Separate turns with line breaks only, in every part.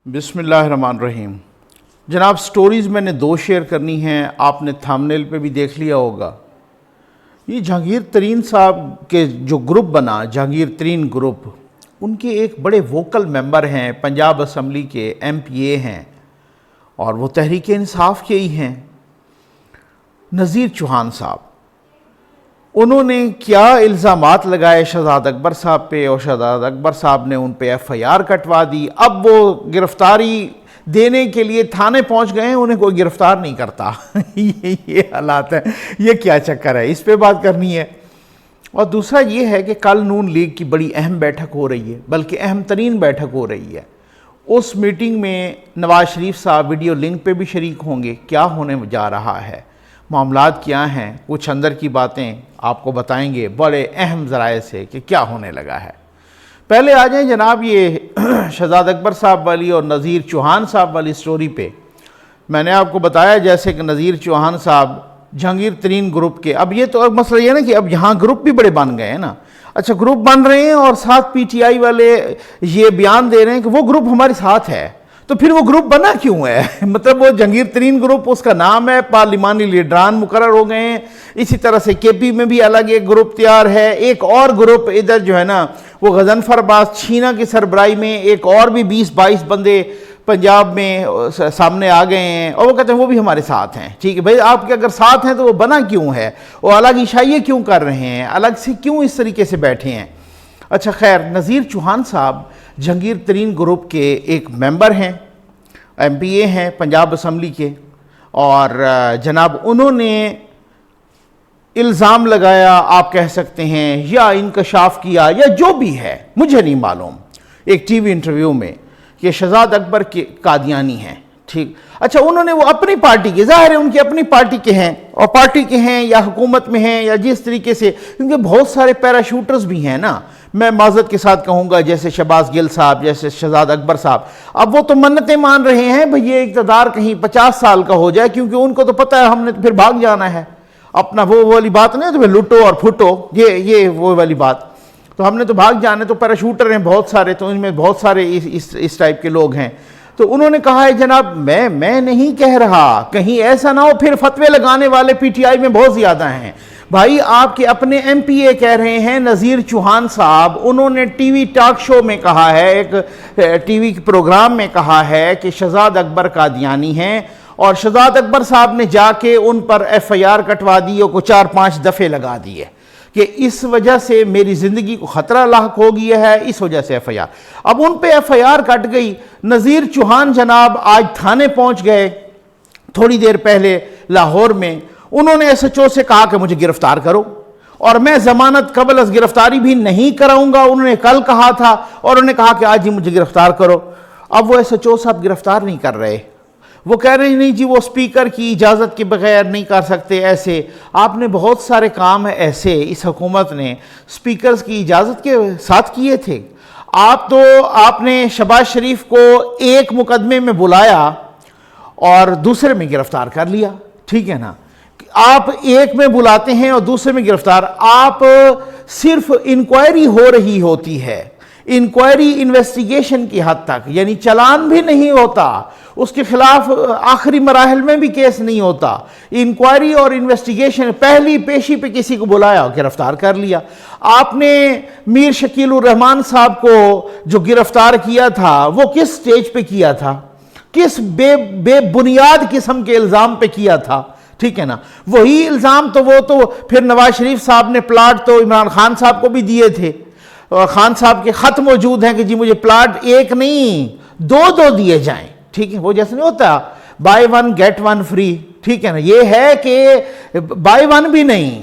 بسم اللہ الرحمن الرحیم۔ جناب سٹوریز میں نے دو شیئر کرنی ہیں، آپ نے تھامنیل پہ بھی دیکھ لیا ہوگا۔ یہ جہانگیر ترین صاحب کے جو گروپ بنا، جہانگیر ترین گروپ، ان کے ایک بڑے ووکل ممبر ہیں، پنجاب اسمبلی کے MP ہیں اور وہ تحریک انصاف کے ہی ہیں، نذیر چوہان صاحب۔ انہوں نے کیا الزامات لگائے شہزاد اکبر صاحب پہ، اور شہزاد اکبر صاحب نے ان پہ FIR کٹوا دی۔ اب وہ گرفتاری دینے کے لیے تھانے پہنچ گئے ہیں، انہیں کوئی گرفتار نہیں کرتا۔ یہ حالات ہیں، یہ کیا چکر ہے، اس پہ بات کرنی ہے۔ اور دوسرا یہ ہے کہ کل نون لیگ کی بڑی اہم بیٹھک ہو رہی ہے، بلکہ اہم ترین بیٹھک ہو رہی ہے۔ اس میٹنگ میں نواز شریف صاحب ویڈیو لنک پہ بھی شریک ہوں گے۔ کیا ہونے جا رہا ہے، معاملات کیا ہیں، کچھ اندر کی باتیں آپ کو بتائیں گے بڑے اہم ذرائع سے کہ کیا ہونے لگا ہے۔ پہلے آ جائیں جناب یہ شہزاد اکبر صاحب والی اور نذیر چوہان صاحب والی سٹوری پہ۔ میں نے آپ کو بتایا جیسے کہ نذیر چوہان صاحب جہانگیر ترین گروپ کے، اب یہ تو مسئلہ یہ نا کہ اب یہاں گروپ بھی بڑے بن گئے ہیں نا۔ اچھا گروپ بن رہے ہیں اور ساتھ PTI والے یہ بیان دے رہے ہیں کہ وہ گروپ ہمارے ساتھ ہے، تو پھر وہ گروپ بنا کیوں ہے؟ مطلب وہ جہانگیر ترین گروپ اس کا نام ہے، پارلیمانی لیڈران مقرر ہو گئے ہیں، اسی طرح سے KP میں بھی الگ ایک گروپ تیار ہے، ایک اور گروپ ادھر جو ہے نا وہ غضنفر عباس چھینا کی سربراہی میں ایک اور بھی 20-22 بندے پنجاب میں سامنے آ گئے ہیں، اور وہ کہتے ہیں وہ بھی ہمارے ساتھ ہیں۔ ٹھیک ہے بھائی، آپ کے اگر ساتھ ہیں تو وہ بنا کیوں ہے؟ وہ الگ عشائیے کیوں کر رہے ہیں؟ الگ سے کیوں اس طریقے سے بیٹھے ہیں؟ اچھا خیر، نذیر چوہان صاحب جہانگیر ترین گروپ کے ایک ممبر ہیں، MPA ہیں پنجاب اسمبلی کے، اور جناب انہوں نے الزام لگایا، آپ کہہ سکتے ہیں، یا انکشاف کیا یا جو بھی ہے، مجھے نہیں معلوم، ایک TV انٹرویو میں کہ شہزاد اکبر کے قادیانی ہیں۔ ٹھیک، اچھا انہوں نے وہ اپنی پارٹی کے، ظاہر ہے ان کی اپنی پارٹی کے ہیں، اور پارٹی کے ہیں یا حکومت میں ہیں یا جس طریقے سے، کیونکہ بہت سارے پیراشوٹرز بھی ہیں نا، میں معذرت کے ساتھ کہوں گا، جیسے شہباز گل صاحب، جیسے شہزاد اکبر صاحب، اب وہ تو منتیں مان رہے ہیں بھئی یہ اقتدار کہیں 50 سال کا ہو جائے، کیونکہ ان کو تو پتہ ہے ہم نے پھر بھاگ جانا ہے، اپنا وہ والی بات نہیں تو پھر لٹو اور پھٹو، یہ وہ والی بات، تو ہم نے تو بھاگ جانے، تو پیراشوٹر ہیں بہت سارے، تو ان میں بہت سارے اس ٹائپ کے لوگ ہیں۔ تو انہوں نے کہا ہے جناب میں نہیں کہہ رہا، کہیں ایسا نہ ہو پھر فتوے لگانے والے PTI میں بہت زیادہ ہیں۔ بھائی آپ کے اپنے MPA کہہ رہے ہیں، نذیر چوہان صاحب، انہوں نے TV ٹاک شو میں کہا ہے، ایک TV پروگرام میں کہا ہے کہ شہزاد اکبر قادیانی ہیں، اور شہزاد اکبر صاحب نے جا کے ان پر FIR کٹوا دی اور کو 4-5 دفعے لگا دیے کہ اس وجہ سے میری زندگی کو خطرہ لاحق ہو گیا ہے، اس وجہ سے FIR۔ اب ان پہ FIR کٹ گئی۔ نذیر چوہان جناب آج تھانے پہنچ گئے تھوڑی دیر پہلے لاہور میں، انہوں نے SHO سے کہا کہ مجھے گرفتار کرو، اور میں ضمانت قبل از گرفتاری بھی نہیں کراؤں گا، انہوں نے کل کہا تھا، اور انہوں نے کہا کہ آج ہی مجھے گرفتار کرو۔ اب وہ SHO صاحب گرفتار نہیں کر رہے، وہ کہہ رہے ہیں نہیں جی وہ اسپیکر کی اجازت کے بغیر نہیں کر سکتے ایسے۔ آپ نے بہت سارے کام ایسے اس حکومت نے اسپیکرز کی اجازت کے ساتھ کیے تھے۔ آپ نے شہباز شریف کو ایک مقدمے میں بلایا اور دوسرے میں گرفتار کر لیا، ٹھیک ہے نا؟ آپ ایک میں بلاتے ہیں اور دوسرے میں گرفتار، آپ صرف انکوائری ہو رہی ہوتی ہے، انکوائری انویسٹیگیشن کی حد تک، یعنی چلان بھی نہیں ہوتا، اس کے خلاف آخری مراحل میں بھی کیس نہیں ہوتا، انکوائری اور انویسٹیگیشن، پہلی پیشی پہ کسی کو بلایا گرفتار کر لیا۔ آپ نے میر شکیل الرحمان صاحب کو جو گرفتار کیا تھا وہ کس سٹیج پہ کیا تھا، کس بے بنیاد قسم کے الزام پہ کیا تھا، ٹھیک ہے نا؟ وہی الزام تو وہ تو پھر نواز شریف صاحب نے پلاٹ تو عمران خان صاحب کو بھی دیے تھے، اور خان صاحب کے خط موجود ہیں کہ جی مجھے پلاٹ ایک نہیں دو دیے جائیں، ٹھیک ہے؟ وہ جیسے نہیں ہوتا buy one get one free, ٹھیک ہے نا؟ یہ ہے کہ بائی ون بھی نہیں،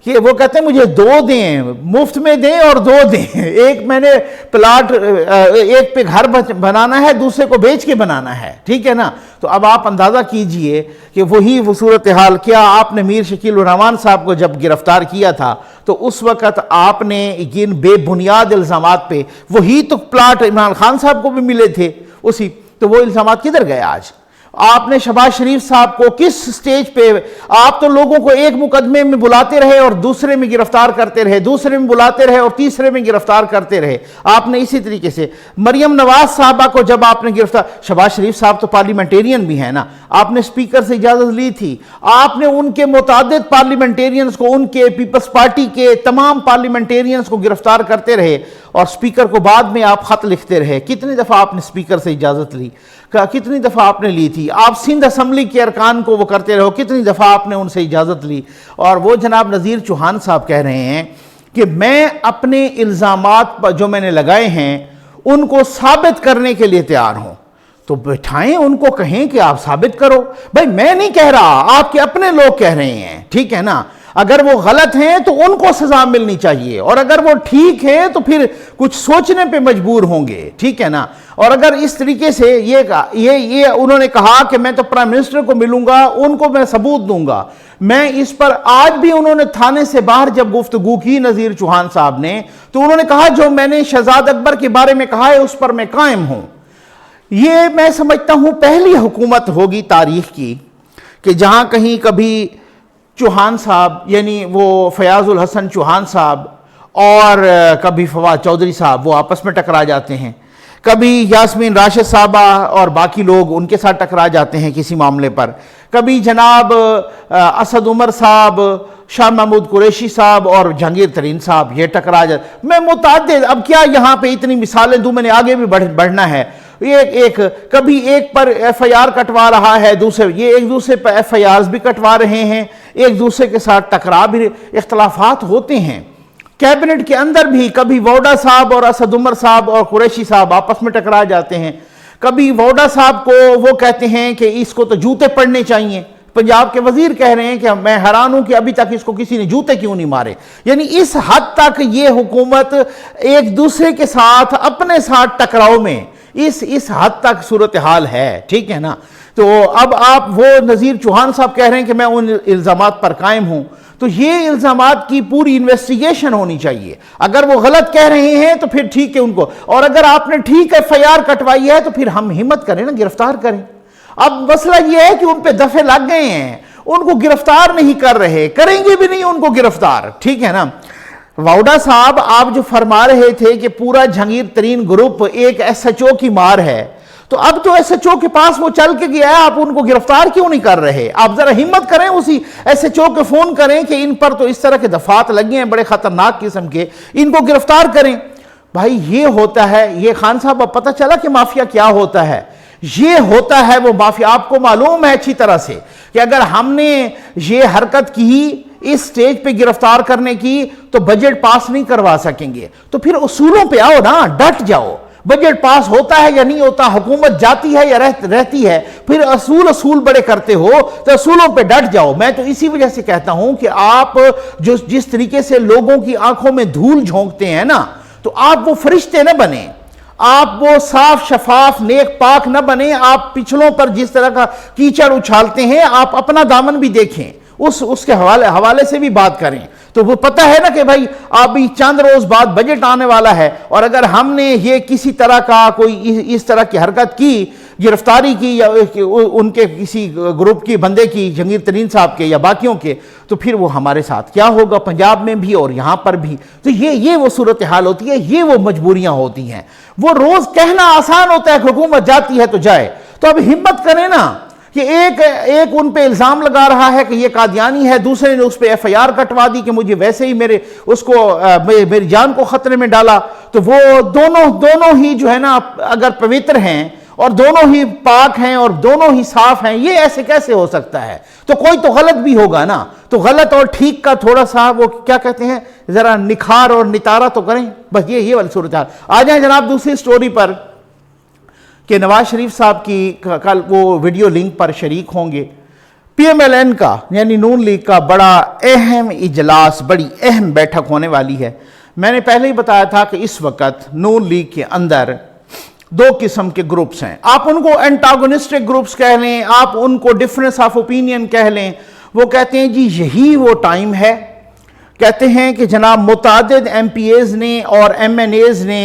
کہ وہ کہتے ہیں مجھے 2 دیں، مفت میں دیں اور 2 دیں، ایک میں نے پلاٹ ایک پہ گھر بنانا ہے، دوسرے کو بیچ کے بنانا ہے، ٹھیک ہے نا؟ تو اب آپ اندازہ کیجئے کہ وہی وہ صورتحال، کیا آپ نے میر شکیل الرحمان صاحب کو جب گرفتار کیا تھا تو اس وقت آپ نے ان بے بنیاد الزامات پہ، وہی تو پلاٹ عمران خان صاحب کو بھی ملے تھے اسی، تو وہ الزامات کدھر گئے آج؟ آپ نے شہباز شریف صاحب کو کس سٹیج پہ، آپ تو لوگوں کو ایک مقدمے میں بلاتے رہے اور دوسرے میں گرفتار کرتے رہے، دوسرے میں بلاتے رہے اور تیسرے میں گرفتار کرتے رہے. آپ نے اسی طریقے سے مریم نواز صاحبہ کو جب آپ نے گرفتار، شہباز شریف صاحب تو پارلیمنٹیرین بھی ہیں نا، آپ نے اسپیکر سے اجازت لی تھی، آپ نے ان کے متعدد پارلیمنٹیرینز کو، ان کے پیپلز پارٹی کے تمام پارلیمنٹیرینز کو گرفتار کرتے رہے اور اسپیکر کو بعد میں آپ خط لکھتے رہے. کتنی دفعہ آپ نے اسپیکر سے اجازت لی، کتنی دفعہ آپ نے لی تھی؟ آپ سندھ اسمبلی کے ارکان کو وہ کرتے رہو، کتنی دفعہ آپ نے ان سے اجازت لی؟ اور وہ جناب نذیر چوہان صاحب کہہ رہے ہیں کہ میں اپنے الزامات جو میں نے لگائے ہیں ان کو ثابت کرنے کے لیے تیار ہوں. تو بٹھائیں ان کو، کہیں کہ آپ ثابت کرو. بھائی میں نہیں کہہ رہا، آپ کے اپنے لوگ کہہ رہے ہیں، ٹھیک ہے نا. اگر وہ غلط ہیں تو ان کو سزا ملنی چاہیے، اور اگر وہ ٹھیک ہیں تو پھر کچھ سوچنے پہ مجبور ہوں گے، ٹھیک ہے نا. اور اگر اس طریقے سے یہ انہوں نے کہا کہ میں تو پرائم منسٹر کو ملوں گا، ان کو میں ثبوت دوں گا، میں اس پر آج بھی انہوں نے تھانے سے باہر جب گفتگو کی نذیر چوہان صاحب نے، تو انہوں نے کہا جو میں نے شہزاد اکبر کے بارے میں کہا ہے اس پر میں قائم ہوں. یہ میں سمجھتا ہوں پہلی حکومت ہوگی تاریخ کی کہ جہاں کہیں کبھی چوہان صاحب، یعنی وہ فیاض الحسن چوہان صاحب اور کبھی فواد چودھری صاحب وہ آپس میں ٹکرا جاتے ہیں، کبھی یاسمین راشد صاحبہ اور باقی لوگ ان کے ساتھ ٹکرا جاتے ہیں کسی معاملے پر، کبھی جناب اسد عمر صاحب، شاہ محمود قریشی صاحب اور جہانگیر ترین صاحب یہ ٹکرا جاتے. میں متعدد، اب کیا یہاں پہ اتنی مثالیں دوں، میں نے آگے بھی بڑھنا ہے. کبھی ایک پر ایف آئی آر کٹوا رہا ہے، یہ ایک دوسرے پر ایف آئی آرز بھی کٹوا رہے ہیں، ایک دوسرے کے ساتھ ٹکرا بھی، اختلافات ہوتے ہیں. کیبنٹ کے اندر بھی کبھی ووڈا صاحب اور اسد عمر صاحب اور قریشی صاحب آپس میں ٹکرا جاتے ہیں. کبھی ووڈا صاحب کو وہ کہتے ہیں کہ اس کو تو jوتے پڑنے چاہیے، پنجاب کے وزیر کہہ رہے ہیں کہ میں حیران ہوں کہ ابھی تک اس کو کسی نے جوتے کیوں نہیں مارے. یعنی اس حد تک یہ حکومت ایک دوسرے کے ساتھ اپنے ساتھ ٹکراؤ میں اس حد تک صورتحال ہے، ٹھیک ہے نا. تو اب آپ وہ نذیر چوہان صاحب کہہ رہے ہیں کہ میں ان الزامات پر قائم ہوں، تو یہ الزامات کی پوری انویسٹیگیشن ہونی چاہیے. اگر وہ غلط کہہ رہے ہیں تو پھر ٹھیک ہے ان کو، اور اگر آپ نے ٹھیک ایف آئی آر کٹوائی ہے تو پھر ہم ہمت کریں نا، گرفتار کریں. اب مسئلہ یہ ہے کہ ان پہ دفعے لگ گئے ہیں، ان کو گرفتار نہیں کر رہے، کریں گے بھی نہیں ان کو گرفتار، ٹھیک ہے نا. ووڈا صاحب آپ جو فرما رہے تھے کہ پورا جہانگیر ترین گروپ ایک ایس ایچ او کی مار ہے، تو اب تو ایس ایچ او کے پاس وہ چل کے گیا ہے، آپ ان کو گرفتار کیوں نہیں کر رہے؟ آپ ذرا ہمت کریں، اسی ایس ایچ او کے فون کریں کہ ان پر تو اس طرح کے دفعات لگے ہیں بڑے خطرناک قسم کے، ان کو گرفتار کریں. بھائی یہ ہوتا ہے، یہ خان صاحب اب پتہ چلا کہ مافیا کیا ہوتا ہے. یہ ہوتا ہے وہ مافیا. آپ کو معلوم ہے اچھی طرح سے کہ اگر ہم نے یہ حرکت کی اس سٹیج پہ گرفتار کرنے کی تو بجٹ پاس نہیں کروا سکیں گے. تو پھر اصولوں پہ آؤ نا، ڈٹ جاؤ. بجٹ پاس ہوتا ہے یا نہیں ہوتا، حکومت جاتی ہے یا رہتی ہے، پھر اصول بڑے کرتے ہو تو اصولوں پہ ڈٹ جاؤ. میں تو اسی وجہ سے کہتا ہوں کہ آپ جس طریقے سے لوگوں کی آنکھوں میں دھول جھونکتے ہیں نا، تو آپ وہ فرشتے نہ بنیں، آپ وہ صاف شفاف نیک پاک نہ بنیں. آپ پچھلوں پر جس طرح کا کیچڑ اچھالتے ہیں، آپ اپنا دامن بھی دیکھیں، اس کے حوالے سے بھی بات کریں. تو وہ پتہ ہے نا کہ بھائی ابھی چند روز بعد بجٹ آنے والا ہے، اور اگر ہم نے یہ کسی طرح کا کوئی اس طرح کی حرکت کی، گرفتاری کی یا ان کے کسی گروپ کی بندے کی، جہانگیر ترین صاحب کے یا باقیوں کے، تو پھر وہ ہمارے ساتھ کیا ہوگا، پنجاب میں بھی اور یہاں پر بھی. تو یہ وہ صورتحال ہوتی ہے، یہ وہ مجبوریاں ہوتی ہیں. وہ روز کہنا آسان ہوتا ہے کہ حکومت جاتی ہے تو جائے. تو اب ہمت کریں نا کہ ایک ان پہ الزام لگا رہا ہے کہ یہ قادیانی ہے، دوسرے نے اس پہ ایف آئی آر کٹوا دی کہ مجھے ویسے ہی میری جان کو خطرے میں ڈالا. تو وہ دونوں ہی جو ہے نا اگر پوتر ہیں اور دونوں ہی پاک ہیں اور دونوں ہی صاف ہیں، یہ ایسے کیسے ہو سکتا ہے؟ تو کوئی تو غلط بھی ہوگا نا. تو غلط اور ٹھیک کا تھوڑا سا وہ کیا کہتے ہیں، ذرا نکھار اور نتارا تو کریں. بس یہ والی صورتحال. آ جائیں جناب دوسری سٹوری پر کہ نواز شریف صاحب کی کل وہ ویڈیو لنک پر شریک ہوں گے. پی ایم ایل این کا یعنی نون لیگ کا بڑا اہم اجلاس، بڑی اہم بیٹھک ہونے والی ہے. میں نے پہلے ہی بتایا تھا کہ اس وقت نون لیگ کے اندر دو قسم کے گروپس ہیں. آپ ان کو اینٹاگونسٹک گروپس کہہ لیں، آپ ان کو ڈفرنس آف اوپینین کہہ لیں. وہ کہتے ہیں جی یہی وہ ٹائم ہے، کہتے ہیں کہ جناب متعدد ایم پی ایز نے اور ایم این ایز نے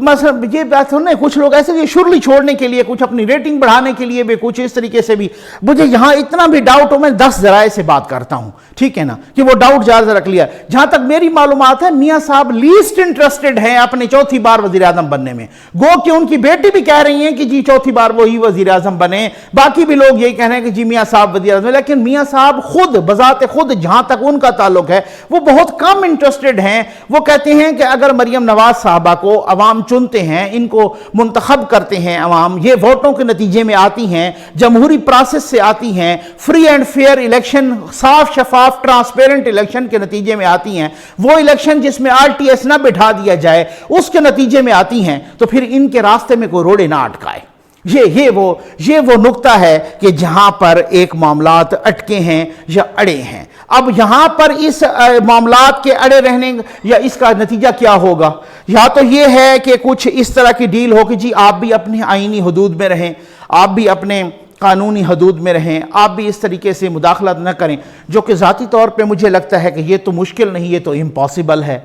مثلا یہ بات سنیں کچھ لوگ ایسے کہ شرلی چھوڑنے کے لیے کچھ اپنی ریٹنگ بڑھانے کے لیے بھی کچھ اس طریقے سے بھی مجھے یہاں اتنا بھی ڈاؤٹ ہو میں 10 ذرائع سے بات کرتا ہوں ٹھیک ہے نا کہ وہ ڈاؤٹ جائزہ رکھ لیا جہاں تک میری معلومات ہے میاں صاحب لیسٹ انٹرسٹڈ ہیں اپنے چوتھی بار وزیر اعظم بننے میں گو کہ ان کی بیٹی بھی کہہ رہی ہیں کہ جی چوتھی بار وہی وزیر اعظم بنے باقی بھی لوگ یہی کہہ رہے ہیں کہ جی میاں صاحب وزیر اعظم لیکن میاں صاحب خود بذات خود جہاں تک ان کا تعلق ہے وہ بہت کم انٹرسٹڈ ہیں وہ کہتے ہیں کہ اگر مریم نواز صاحبہ کو عوام چنتے ہیں ان کو منتخب کرتے ہیں عوام یہ ووٹوں کے نتیجے میں آتی ہیں جمہوری پروسیس سے آتی ہیں فری اینڈ فیئر الیکشن صاف شفاف ٹرانسپیرنٹ الیکشن کے نتیجے میں آتی ہیں وہ الیکشن جس میں آر ٹی ایس نہ بٹھا دیا جائے اس کے نتیجے میں آتی ہیں تو پھر ان کے راستے میں کوئی روڑے نہ اٹکائے یہ وہ نقطہ ہے کہ جہاں پر ایک معاملات اٹکے ہیں یا اڑے ہیں اب یہاں پر اس معاملات کے اڑے رہنے یا اس کا نتیجہ کیا ہوگا یا تو یہ ہے کہ کچھ اس طرح کی ڈیل ہو کہ جی آپ بھی اپنے آئینی حدود میں رہیں آپ بھی اپنے قانونی حدود میں رہیں آپ بھی اس طریقے سے مداخلت نہ کریں جو کہ ذاتی طور پہ مجھے لگتا ہے کہ یہ تو مشکل نہیں یہ تو امپاسبل ہے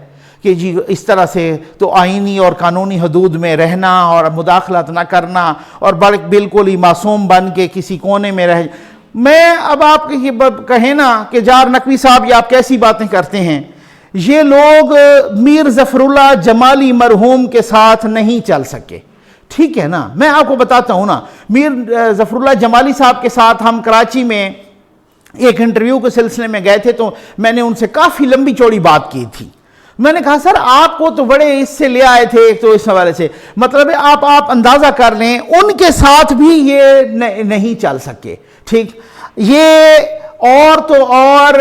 کہ جی اس طرح سے تو آئینی اور قانونی حدود میں رہنا اور مداخلت نہ کرنا اور بالکل ہی معصوم بن کے کسی کونے میں رہ میں اب آپ کہیں نا کہ جار نقوی صاحب یہ آپ کیسی باتیں کرتے ہیں یہ لوگ میر ظفر اللہ جمالی مرحوم کے ساتھ نہیں چل سکے ٹھیک ہے نا میں آپ کو بتاتا ہوں نا میر ظفر اللہ جمالی صاحب کے ساتھ ہم کراچی میں ایک انٹرویو کے سلسلے میں گئے تھے تو میں نے ان سے کافی لمبی چوڑی بات کی تھی میں نے کہا سر آپ کو تو بڑے اس سے لے آئے تھے تو اس حوالے سے مطلب ہے آپ اندازہ کر لیں ان کے ساتھ بھی یہ نہیں چل سکے ٹھیک یہ اور تو اور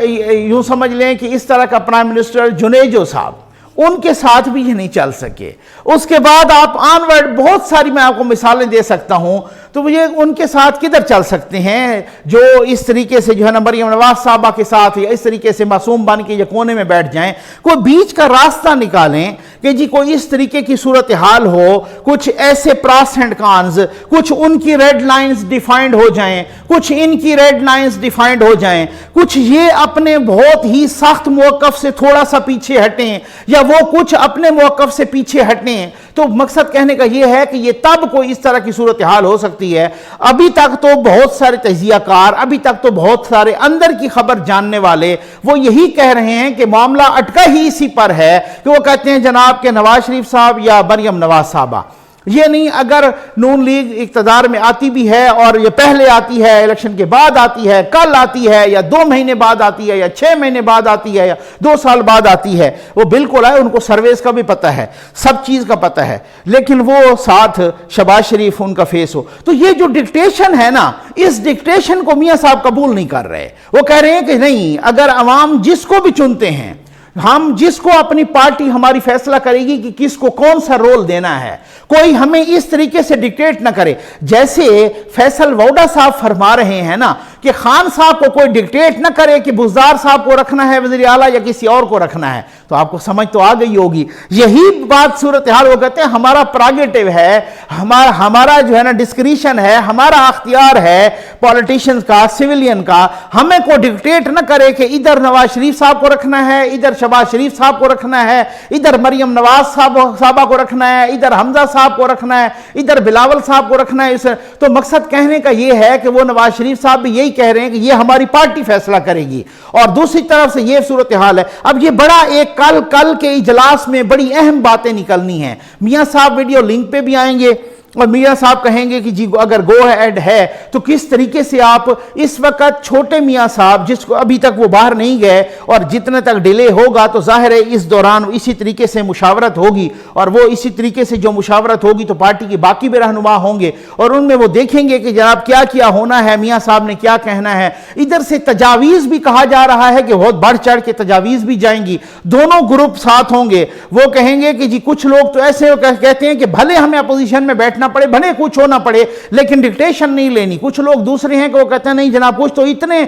یوں سمجھ لیں کہ اس طرح کا پرائم منسٹر جنیجو صاحب ان کے ساتھ بھی یہ نہیں چل سکے اس کے بعد آپ آنورڈ بہت ساری میں آپ کو مثالیں دے سکتا ہوں تو یہ ان کے ساتھ کدھر چل سکتے ہیں جو اس طریقے سے جو ہے نا مریم نواز صاحبہ کے ساتھ یا اس طریقے سے معصوم بن کے یا کونے میں بیٹھ جائیں کوئی بیچ کا راستہ نکالیں کہ جی کوئی اس طریقے کی صورتحال ہو کچھ ایسے پراس اینڈ کانز کچھ ان کی ریڈ لائنز ڈیفائنڈ ہو جائیں کچھ ان کی ریڈ لائنز ڈیفائنڈ ہو جائیں کچھ یہ اپنے بہت ہی سخت موقف سے تھوڑا سا پیچھے ہٹیں یا وہ کچھ اپنے موقف سے پیچھے ہٹیں تو مقصد کہنے کا یہ ہے کہ یہ تب کوئی اس طرح کی صورتحال ہو سکتی ہے ابھی تک تو بہت سارے تجزیہ کار ابھی تک تو بہت سارے اندر کی خبر جاننے والے وہ یہی کہہ رہے ہیں کہ معاملہ اٹکا ہی اسی پر ہے کہ وہ کہتے ہیں جناب کہ نواز شریف صاحب یا مریم نواز صاحبہ یہ نہیں اگر نون لیگ اقتدار میں آتی بھی ہے اور یہ پہلے آتی ہے الیکشن کے بعد آتی ہے کل آتی ہے یا 2 مہینے بعد آتی ہے یا 6 مہینے بعد آتی ہے یا 2 سال بعد آتی ہے وہ بالکل ہے ان کو سرویز کا بھی پتہ ہے سب چیز کا پتہ ہے لیکن وہ ساتھ شہباز شریف ان کا فیس ہو تو یہ جو ڈکٹیشن ہے نا اس ڈکٹیشن کو میاں صاحب قبول نہیں کر رہے وہ کہہ رہے ہیں کہ نہیں اگر عوام جس کو بھی چنتے ہیں ہم جس کو اپنی پارٹی ہماری فیصلہ کرے گی کہ کس کو کون سا رول دینا ہے کوئی ہمیں اس طریقے سے ڈکٹیٹ نہ کرے جیسے فیصل ووڈا صاحب فرما رہے ہیں نا کہ خان صاحب کو کوئی ڈکٹیٹ نہ کرے کہ بزدار صاحب کو رکھنا ہے وزیر اعلیٰ یا کسی اور کو رکھنا ہے تو آپ کو سمجھ تو آ گئی ہوگی یہی بات صورتحال وہ کہتے ہیں ہمارا پراگیٹیو ہے ہمارا جو ہے نا ڈسکریشن ہے ہمارا اختیار ہے پولیٹیشینز کا سویلین کا ہمیں کو ڈکٹیٹ نہ کرے کہ ادھر نواز شریف صاحب کو رکھنا ہے ادھر شہباز شریف صاحب کو رکھنا ہے ادھر مریم نواز صاحبہ کو رکھنا ہے ادھر حمزہ صاحب کو رکھنا ہے ادھر بلاول صاحب کو رکھنا ہے تو مقصد کہنے کا یہ ہے کہ وہ نواز شریف صاحب بھی یہی کہہ رہے ہیں کہ یہ ہماری پارٹی فیصلہ کرے گی اور دوسری طرف سے یہ صورتحال ہے اب یہ بڑا ایک کل کے اجلاس میں بڑی اہم باتیں نکلنی ہیں میاں صاحب ویڈیو لنک پہ بھی آئیں گے اور میاں صاحب کہیں گے کہ جی اگر گو ایڈ ہے تو کس طریقے سے آپ اس وقت چھوٹے میاں صاحب جس کو ابھی تک وہ باہر نہیں گئے اور جتنے تک ڈیلے ہوگا تو ظاہر ہے اس دوران اسی طریقے سے مشاورت ہوگی اور وہ اسی طریقے سے جو مشاورت ہوگی تو پارٹی کے باقی بھی رہنما ہوں گے اور ان میں وہ دیکھیں گے کہ جناب کیا کیا ہونا ہے میاں صاحب نے کیا کہنا ہے ادھر سے تجاویز بھی کہا جا رہا ہے کہ بہت بڑھ چڑھ کے تجاویز بھی جائیں گی دونوں گروپ ساتھ ہوں گے وہ کہیں گے کہ جی کچھ لوگ تو ایسے کہتے ہیں کہ بھلے ہمیں اپوزیشن میں بیٹھنا پڑے بھلے کچھ ہونا پڑے لیکن ڈکٹیشن نہیں لینی کچھ لوگ دوسرے ہیں کہ وہ کہتے ہیں نہیں جناب کچھ تو اتنے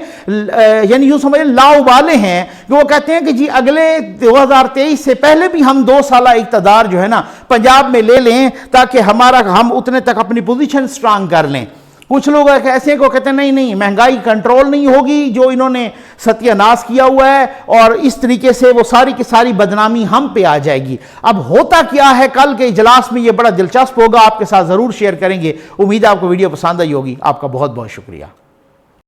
یعنی یوں سمجھیں لاؤ والے ہیں کہ وہ کہتے ہیں کہ جی اگلے 2023 سے پہلے بھی ہم 2 سالہ اقتدار جو ہے نا پنجاب میں لے لیں تاکہ ہم اتنے تک اپنی پوزیشن سٹرانگ کر لیں کچھ لوگ ایسے کو کہتے ہیں نہیں مہنگائی کنٹرول نہیں ہوگی، جو انہوں نے ستیہ ناش کیا ہوا ہے، اور اس طریقے سے وہ ساری کی ساری بدنامی ہم پہ آ جائے گی۔ اب ہوتا کیا ہے کل کے اجلاس میں، یہ بڑا دلچسپ ہوگا، آپ کے ساتھ ضرور شیئر کریں گے۔ امید ہے آپ کو ویڈیو پسند آئی ہوگی۔ آپ کا بہت بہت شکریہ۔